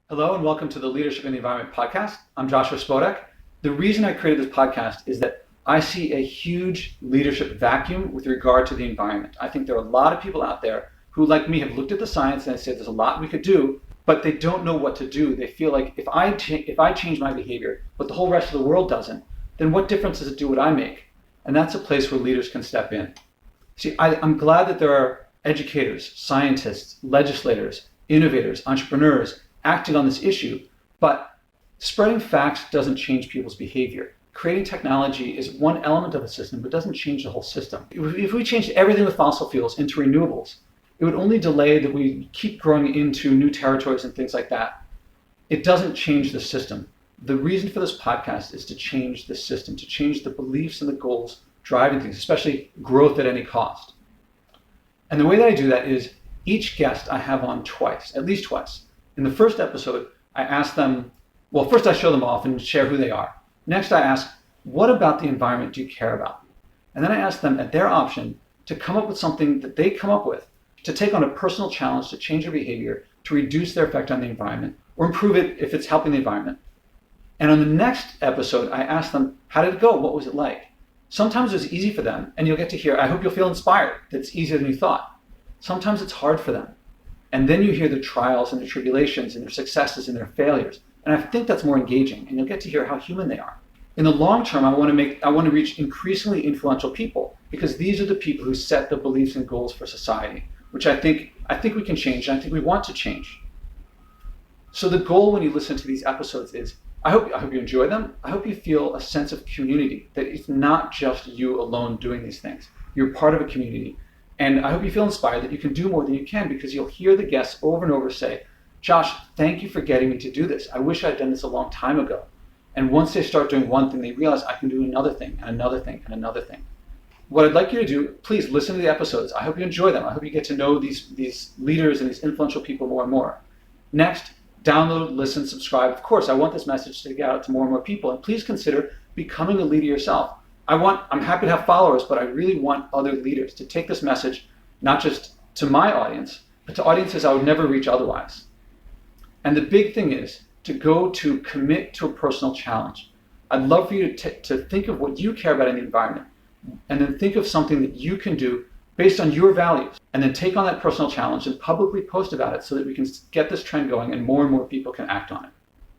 Hello and welcome to the Leadership in the Environment podcast. I'm Joshua Spodek. The reason I created this podcast is that I see a huge leadership vacuum with regard to the environment. I think there are a lot of people out there who, like me, have looked at the science and they say there's a lot we could do, but they don't know what to do. They feel like if I change my behavior, but the whole rest of the world doesn't, then what difference does it do what I make? And that's a place where leaders can step in. See, I'm glad that there are educators, scientists, legislators, innovators, entrepreneurs acting on this issue, but spreading facts doesn't change people's behavior. Creating technology is one element of a system, but doesn't change the whole system. If we changed everything with fossil fuels into renewables, it would only delay that we keep growing into new territories and things like that. It doesn't change the system. The reason for this podcast is to change the system, to change the beliefs and the goals driving things, especially growth at any cost. And the way that I do that is each guest I have on twice, at least twice. In the first episode, I ask them, well, first I show them off and share who they are. Next, I ask, what about the environment do you care about? And then I ask them at their option to come up with something that they come up with, to take on a personal challenge to change their behavior, to reduce their effect on the environment, or improve it if it's helping the environment. And on the next episode, I ask them, how did it go? What was it like? Sometimes it was easy for them, and you'll get to hear, I hope you'll feel inspired, that it's easier than you thought. Sometimes it's hard for them. And then you hear the trials and the tribulations and their successes and their failures. And I think that's more engaging, and you'll get to hear how human they are. In the long term, I want to reach increasingly influential people, because these are the people who set the beliefs and goals for society, which I think we can change, and I think we want to change. So the goal when you listen to these episodes is, I hope you enjoy them. I hope you feel a sense of community, that it's not just you alone doing these things. You're part of a community. And I hope you feel inspired that you can do more than you can, because you'll hear the guests over and over say, Josh, thank you for getting me to do this. I wish I'd done this a long time ago. And once they start doing one thing, they realize I can do another thing and another thing and another thing. What I'd like you to do, please listen to the episodes. I hope you enjoy them. I hope you get to know these leaders and these influential people more and more. Next, download, listen, subscribe. Of course, I want this message to get out to more and more people. And please consider becoming a leader yourself. I'm happy to have followers, but I really want other leaders to take this message, not just to my audience, but to audiences I would never reach otherwise. And the big thing is to commit to a personal challenge. I'd love for you to think of what you care about in the environment, and then think of something that you can do based on your values, and then take on that personal challenge and publicly post about it so that we can get this trend going and more people can act on it.